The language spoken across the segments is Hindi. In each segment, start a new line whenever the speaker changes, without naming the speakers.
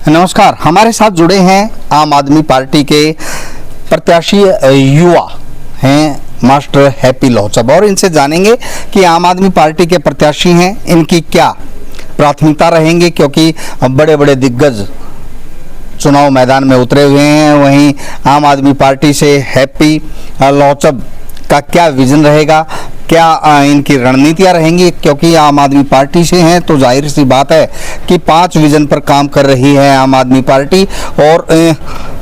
नमस्कार, हमारे साथ जुड़े हैं आम आदमी पार्टी के प्रत्याशी युवा हैं मास्टर हैप्पी लोहचब और इनसे जानेंगे कि आम आदमी पार्टी के प्रत्याशी हैं, इनकी क्या प्राथमिकता रहेंगी, क्योंकि बड़े बड़े दिग्गज चुनाव मैदान में उतरे हुए हैं। वहीं आम आदमी पार्टी से हैप्पी लोहचब का क्या विजन रहेगा, क्या इनकी रणनीतियां रहेंगी, क्योंकि आम आदमी पार्टी से हैं तो जाहिर सी बात है कि 5 विजन पर काम कर रही है आम आदमी पार्टी। और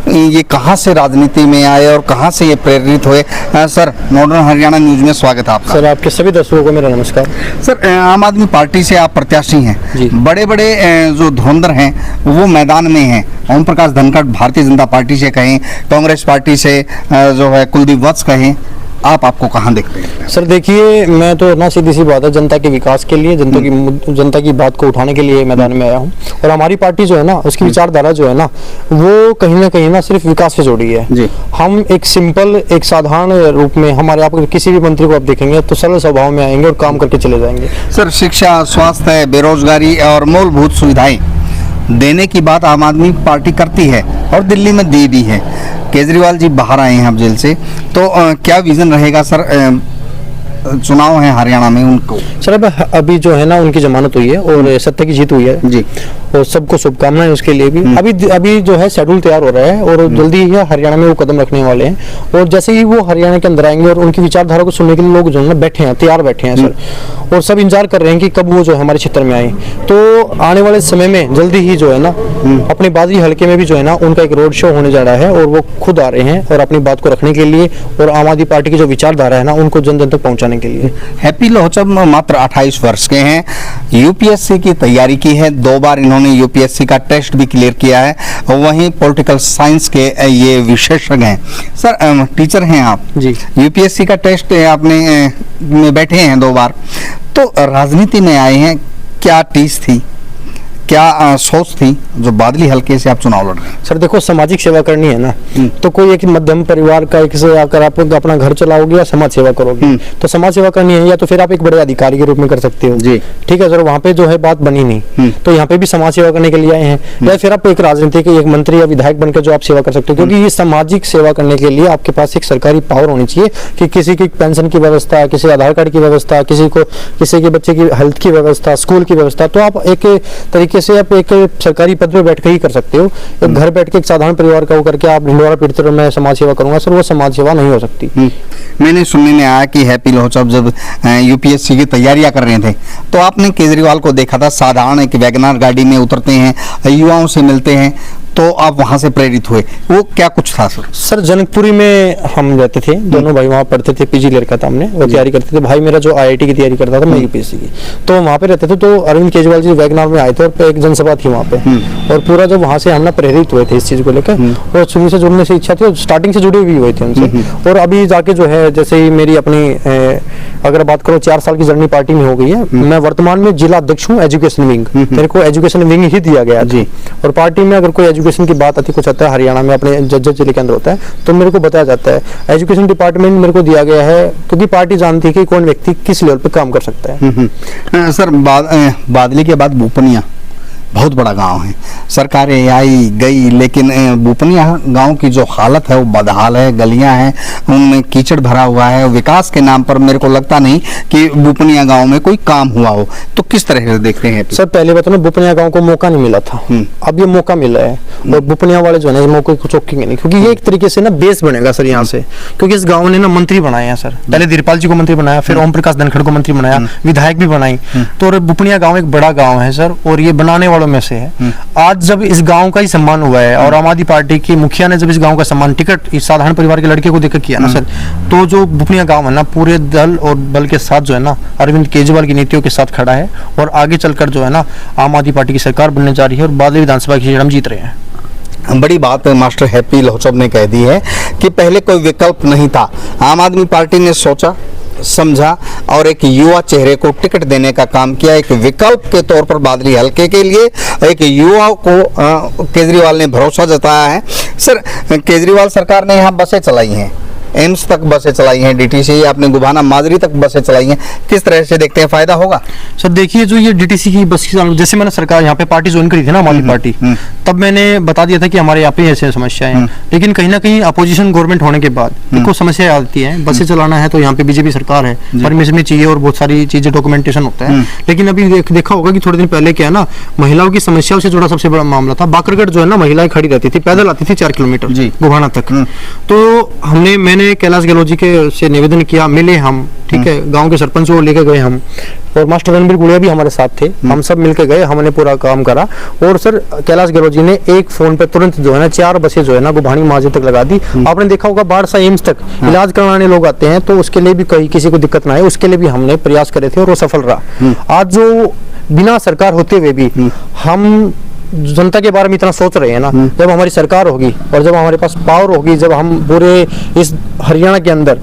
ये कहां से राजनीति में आए और कहां से ये प्रेरित हुए। सर, मॉडर्न हरियाणा न्यूज में स्वागत है आपका।
सर, आपके सभी दर्शकों को मेरा नमस्कार।
सर, आम आदमी पार्टी से आप प्रत्याशी हैं, बड़े बड़े जो धुरंधर हैं वो मैदान में हैं। ओम प्रकाश धनखड़ भारतीय जनता पार्टी से कहें, कांग्रेस पार्टी से जो है कुलदीप वत्स कहें, आपको कहां देखते हैं?
सर देखिए, मैं तो ना सीधी सी बात है, जनता के विकास के लिए, जनता की बात को उठाने के लिए मैदान में आया हूं। और हमारी पार्टी जो है ना, उसकी विचारधारा जो है ना, वो कहीं ना सिर्फ विकास से जुड़ी है जी। हम एक सिंपल, एक साधारण रूप में, हमारे आप किसी भी मंत्री को आप देखेंगे तो सरल स्वभाव में आएंगे और काम करके चले जाएंगे।
सर, शिक्षा, स्वास्थ्य, बेरोजगारी और मूलभूत सुविधाएं देने की बात आम आदमी पार्टी करती है और दिल्ली में दी भी है। केजरीवाल जी बाहर आए हैं अब जेल से, तो क्या विजन रहेगा सर? चुनाव है हरियाणा में उनको।
सर अभी जो है ना, उनकी जमानत हुई है और सत्य की जीत हुई है जी, और सबको शुभकामनाएं उसके लिए भी। अभी जो है शेड्यूल तैयार हो रहा है और जल्दी ही हरियाणा में वो कदम रखने वाले हैं। और जैसे ही वो हरियाणा के अंदर आएंगे और उनकी विचारधारा को सुनने के लिए लोग जो है ना बैठे हैं, तैयार बैठे हैं सर, और सब इंतजार कर रहे हैं कि कब वो जो है हमारे क्षेत्र में आए। तो आने वाले समय में जल्दी ही जो है ना, अपने बाजी हल्के में भी जो है ना, उनका एक रोड शो होने जा रहा है और वो खुद आ रहे हैं और अपनी बात को रखने के लिए और आम आदमी पार्टी की जो विचारधारा है ना, उनको जन जन तक पहुंचाने के लिए।
हैप्पी लोहचब मात्र 28 वर्ष के हैं, यूपीएससी की तैयारी की है, 2 बार इन्होंने यूपीएससी का टेस्ट भी क्लियर किया है, वहीं पॉलिटिकल साइंस के ये विशेषज्ञ हैं। सर, टीचर हैं आप जी, यूपीएससी का टेस्ट आपने में बैठे हैं 2 बार, तो राजनीति में आए हैं, क्या टीस थी, क्या सोच थी जो बादली हल्के से आप चुनाव लड़ रहे हैं?
सर देखो, सामाजिक सेवा करनी है ना, तो कोई एक मध्यम परिवार का एक से आकर आप अपना घर चलाओगे या समाज सेवा करोगे, तो समाज सेवा करनी है, या तो फिर आप एक बड़े अधिकारी के रूप में कर सकते हो जी। ठीक है सर, वहाँ पे जो है बात बनी नहीं, तो यहाँ पे भी समाज सेवा करने के लिए आए हैं, या फिर आप एक राजनीतिक एक मंत्री या विधायक बनकर जो आप सेवा कर सकते हो। क्योंकि ये सामाजिक सेवा करने के लिए आपके पास एक सरकारी पावर होनी चाहिए कि किसी की पेंशन की व्यवस्था, किसी आधार कार्ड की व्यवस्था, किसी के बच्चे की हेल्थ की व्यवस्था, स्कूल की व्यवस्था, तो आप एक तरीके से आप एक सरकारी पद पे बैठ के ही कर सकते हो। एक घर बैठ के एक साधारण परिवार का वो करके आप ढिंडोरा पीटते रहो मैं समाज सेवा करूंगा, सर वो समाज सेवा नहीं हो सकती।
मैंने सुनने में आया कि हैप्पी लोहचब जब यूपीएससी की तैयारियां कर रहे थे तो आपने केजरीवाल को देखा था, साधारण एक वैगनार गाड़ी में उतरते हैं, युवाओं से मिलते हैं, तो आप वहां से प्रेरित हुए, वो क्या कुछ था सर?
सर जनकपुरी में हम रहते थे, दोनों भाई वहाँ पढ़ते थे, पीजी लड़का था, हमने वो तैयारी करते थे। भाई मेरा जो आईआईटी की तैयारी करता था, मैं यूपीएससी की, तो वहाँ पे रहते थे। तो अरविंद केजरीवाल जी वैगनार में आए थे और एक जनसभा थी वहाँ पे, और पूरा जब वहाँ से हम ना प्रेरित हुए थे इस चीज को लेकर, और शुरू से जुड़ने से इच्छा थी और स्टार्टिंग से जुड़े हुए थे उनसे। और अभी जाके जो है, जैसे ही मेरी अपनी अगर बात करो 4 साल की जर्नी पार्टी में हो गई है, मैं वर्तमान में जिला अध्यक्ष हूँ एजुकेशन विंग, मेरे को एजुकेशन विंग ही दिया गया जी। और पार्टी में अगर कोई एजुकेशन की बात आती, कुछ आता है हरियाणा में अपने जज्जर जिले के अंदर होता है, तो मेरे को बताया जाता है, एजुकेशन डिपार्टमेंट मेरे को दिया गया है, क्योंकि पार्टी जानती है कि कौन व्यक्ति किस लेवल पे काम कर सकता है।
सर, बादली के बाद बुपनिया बहुत बड़ा गांव है, सरकारें आई गई, लेकिन बुपनिया गांव की जो हालत है वो बदहाल है, गलियां हैं उनमें कीचड़ भरा हुआ है। विकास के नाम पर मेरे को लगता नहीं कि बुपनिया गांव में कोई काम हुआ हो, तो किस तरह से देखते हैं?
सर पहले बात ना, बुपनिया गांव को मौका नहीं मिला था, अब ये मौका मिला है, और बुपनिया वाले जो है ना मौके को चौकेंगे नहीं, क्योंकि ये एक तरीके से ना बेस बनेगा सर यहाँ से। क्योंकि इस गाँव ने ना मंत्री बनाए हैं सर, पहले धीरपाल जी को मंत्री बनाया, फिर ओम प्रकाश धनखड़ को मंत्री बनाया, विधायक भी बनाई, तो बुपनिया गाँव एक बड़ा गाँव है सर, और ये बनाने वालों में से है। आज जब इस गांव का ही सम्मान हुआ है और आम आदमी पार्टी की मुखिया ने जब इस गांव का सम्मान टिकट इस साधारण परिवार के लड़के को देकर किया ना सर, तो जो बुपनिया गांव है ना, पूरे दल और बल के साथ जो है ना, अरविंद केजरीवाल की नीतियों के साथ खड़ा है, और आगे चलकर जो है ना, आम आदमी पार्टी की सरकार बनने जा रही है और बादल विधानसभा की हम जीत रहे हैं।
बड़ी बात मास्टर हैप्पी लोहचब ने कह दी है कि पहले कोई विकल्प नहीं था, आम आदमी पार्टी ने सोचा, समझा और एक युवा चेहरे को टिकट देने का काम किया। एक विकल्प के तौर पर बादली हल्के के लिए एक युवा को केजरीवाल ने भरोसा जताया है। सर, केजरीवाल सरकार ने यहाँ बसें चलाई हैं, एम्स तक बसें चलाई हैं डीटीसी, आपने गुभाना माजरी तक बसें चलाई हैं, किस तरह से देखते हैं फायदा होगा?
सर देखिए, जो ये डीटीसी की बस की, जैसे मैंने सरकार यहाँ पे पार्टी ज्वाइन करी थी ना, आम आदमी पार्टी, तब मैंने बता दिया था कि हमारे यहाँ पे ऐसे समस्याएं हैं। लेकिन कहीं ना कहीं अपोजिशन गवर्नमेंट होने के बाद देखो समस्या आती है, बसें चलाना है तो यहाँ पे बीजेपी सरकार है, परमिशन चाहिए और बहुत सारी चीजें डॉक्यूमेंटेशन होता है। लेकिन अभी देखा होगा कि थोड़े दिन पहले क्या है ना, महिलाओं की समस्याओं से जुड़ा सबसे बड़ा मामला था। बाकरगढ़ जो है ना, महिलाएं खड़ी रहती थी, पैदल आती थी 4 किलोमीटर गोभाना तक। तो मैंने कैलाश गहलोत जी के से निवेदन किया, मिले हम, ठीक है, गांव के सरपंच को लेकर गए हम, और मास्टर रणबीर गुड़िया भी हमारे साथ थे, हम सब मिलकर गए, हमने पूरा काम करा। और सर कैलाश गहलोत जी ने एक फोन पे तुरंत जो है ना 4 बसें जो है ना गुभानी माजी तक लगा दी। आपने देखा होगा बाढ़ से एम्स तक इलाज कराने लोग आते हैं, तो उसके लिए भी कहीं किसी को दिक्कत ना आए, उसके लिए भी हमने प्रयास करे थे और वो सफल रहा। आज जो बिना सरकार होते हुए भी हम जनता के बारे में इतना सोच रहे हैं ना, जब हमारी सरकार होगी और जब हमारे पास पावर होगी, जब हम पूरे इस हरियाणा के अंदर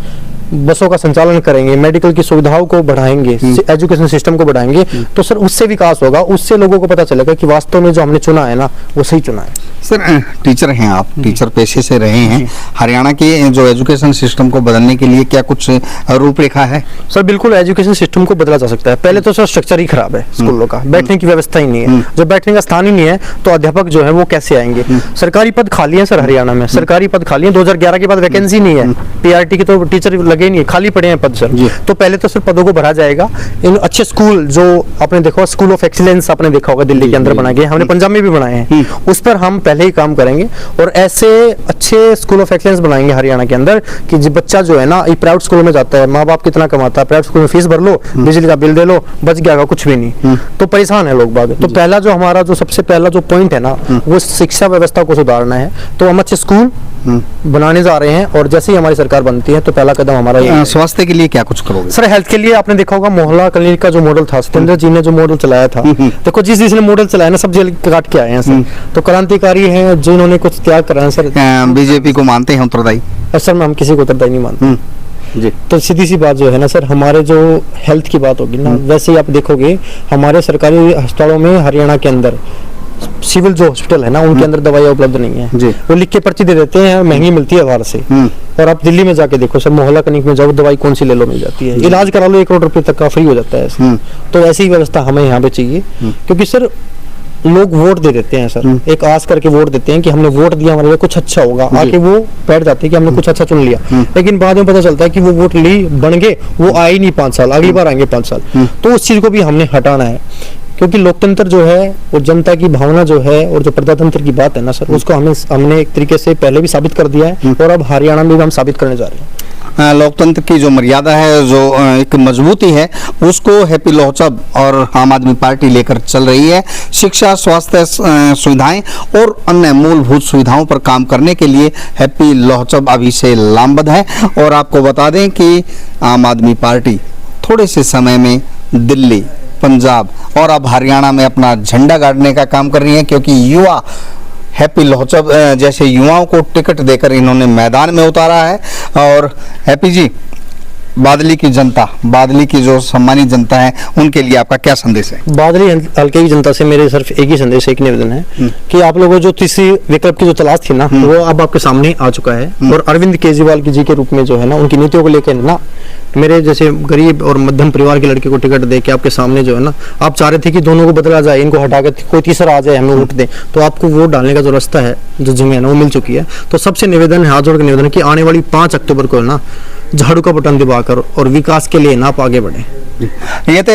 बसों का संचालन करेंगे, मेडिकल की सुविधाओं को बढ़ाएंगे, एजुकेशन सिस्टम को बढ़ाएंगे, तो सर उससे विकास होगा, उससे लोगों को पता चलेगा कि वास्तव में जो हमने चुना है ना वो सही चुना है।
सर टीचर हैं आप, टीचर पेशे से रहे हैं, हरियाणा के जो एजुकेशन सिस्टम को बदलने के लिए क्या कुछ रूपरेखा है?
सर बिल्कुल एजुकेशन सिस्टम को बदला जा सकता है। पहले तो सर स्ट्रक्चर ही खराब है स्कूलों का, बैठने की व्यवस्था ही नहीं है। जब बैठने का स्थान ही नहीं है तो अध्यापक जो है वो कैसे आएंगे? सरकारी पद खाली है सर, हरियाणा में सरकारी पद खाली है, 2011 के बाद वैकेंसी नहीं है, पीआरटी के तो टीचर लगे नहीं, खाली पड़े हैं पद सर। तो पहले तो सर पदों को भरा जाएगा। इन अच्छे स्कूल जो आपने देखा, स्कूल ऑफ एक्सीलेंस आपने देखा होगा दिल्ली के अंदर बनाए गए, हमने पंजाब में भी बनाए हैं, उस पर हम पहले ही काम करेंगे और ऐसे अच्छे स्कूल ऑफ एक्सीलेंस बनाएंगे हरियाणा के अंदर कि बच्चा जो है ना प्राइवेट स्कूल में जाता है, माँ बाप कितना कमाता है, प्राइवेट स्कूल में फीस भर लो, बिजली का बिल दे लो, बच गया कुछ भी नहीं, तो परेशान है लोग बाग। तो पहला जो हमारा जो सबसे पहला जो पॉइंट है ना, वो शिक्षा व्यवस्था को सुधारना है। तो हम अच्छे स्कूल बनाने जा रहे हैं और जैसे ही हमारी सरकार बनती है तो पहला कदम हमारा।
स्वास्थ्य के लिए क्या कुछ करोगे?
सर हेल्थ के लिए आपने देखा होगा मोहल्ला क्लिनिक का जो मॉडल था, सत्येंद्र जी ने जो मॉडल चलाया था, देखो जिसने मॉडल चलाया ना सब जेल काट के आए हैं सर, तो क्रांतिकारी हैं जिन्होंने कुछ त्याग करा है सर।
बीजेपी को मानते हैं उत्तरदायी?
सर हम किसी को उत्तरदायी नहीं मानते जी। तो सीधी सी बात जो है ना सर, हमारे जो हेल्थ की बात होगी ना, वैसे ही आप देखोगे हमारे सरकारी अस्पतालों में हरियाणा के अंदर सिविल जो हॉस्पिटल है ना, उनके अंदर दवाइयाँ उपलब्ध नहीं है जी। वो लिख के पर्ची दे देते हैं, महंगी मिलती है बाहर से। और आप दिल्ली में जाके देखो सर, मोहल्ला क्लिनिक में जाओ, दवाई कौन सी ले लो मिल जाती है, इलाज करा लो 1 करोड़ रुपए तक का फ्री हो जाता है। तो ऐसी व्यवस्था हमें यहाँ पे चाहिए, क्योंकि सर लोग वोट दे देते हैं सर, एक आस करके वोट देते हैं कि हमने वोट दिया हमारे लिए कुछ अच्छा होगा, आके वो बैठ जाते हैं कि हमने कुछ अच्छा चुन लिया, लेकिन बाद में पता चलता है कि वो वोट ली बन गए, वो आए नहीं 5 साल, अगली बार आएंगे 5 साल। तो उस चीज को भी हमने हटाना है, क्योंकि लोकतंत्र जो है और जनता की भावना जो है और जो प्रजातंत्र की बात है ना सर, उसको हमने एक तरीके से पहले भी साबित कर दिया है और अब हरियाणा में भी हम साबित करने जा रहे हैं।
लोकतंत्र की जो मर्यादा है, जो एक मजबूती है, उसको हैप्पी लोहचब और आम आदमी पार्टी लेकर चल रही है। शिक्षा, स्वास्थ्य सुविधाएं और अन्य मूलभूत सुविधाओं पर काम करने के लिए हैप्पी लोहचब अभी से लामबद्ध है। और आपको बता दें कि आम आदमी पार्टी थोड़े से समय में दिल्ली, पंजाब और अब हरियाणा में अपना झंडा गाड़ने का काम कर रही है, क्योंकि युवा हैप्पी लोहचब जैसे युवाओं को टिकट देकर इन्होंने मैदान में उतारा है। और हैप्पी जी, बादली की जनता, बादली की जो सम्मानित जनता है, उनके लिए आपका क्या संदेश है?
बादली हल्के की जनता से मेरे सिर्फ एक ही संदेश, एक निवेदन है कि आप लोगों जो तीसरी विकल्प की जो तलाश थी ना, वो अब आपके सामने आ चुका है। और अरविंद केजरीवाल जी के रूप में जो है ना, उनकी नीतियों को लेकर ना, मेरे जैसे गरीब और मध्यम परिवार के लड़के को टिकट दे के आपके सामने जो है ना, आप चाह रहे थे कि दोनों को बदला जाए, इनको हटा कर कोई तीसरा आ जाए, हमें वोट दें, तो आपको वोट डालने का जो रास्ता है, जो जगह है ना, वो मिल चुकी है। तो सबसे निवेदन है, हाथ जोड़ के निवेदन है कि आने वाली 5 अक्टूबर को ना झाड़ू का बटन दबाकर और विकास के लिए आप आगे बढ़े।
ये थे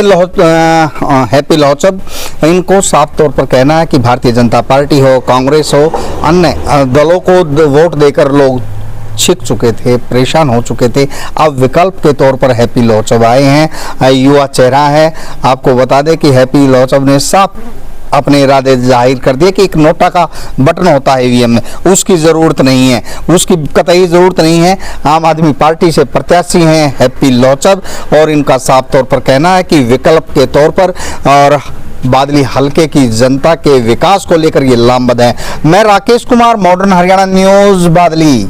हैप्पी लोहचब। इनको साफ तौर पर कहना है कि भारतीय जनता पार्टी हो, कांग्रेस हो, अन्य दलों को वोट देकर लोग छिक चुके थे, परेशान हो चुके थे। अब विकल्प के तौर पर हैप्पी लोहचब आए हैं, युवा चेहरा है। आपको बता दें कि हैप्पी लोहचब ने साफ अपने इरादे जाहिर कर दिए कि एक नोटा का बटन होता है ईवीएम में, उसकी ज़रूरत नहीं है, उसकी कतई ज़रूरत नहीं है। आम आदमी पार्टी से प्रत्याशी हैं हैप्पी लोहचब और इनका साफ तौर पर कहना है कि विकल्प के तौर पर और बादली हलके की जनता के विकास को लेकर ये लामबद्ध है। मैं राकेश कुमार, मॉडर्न हरियाणा न्यूज़, बादली।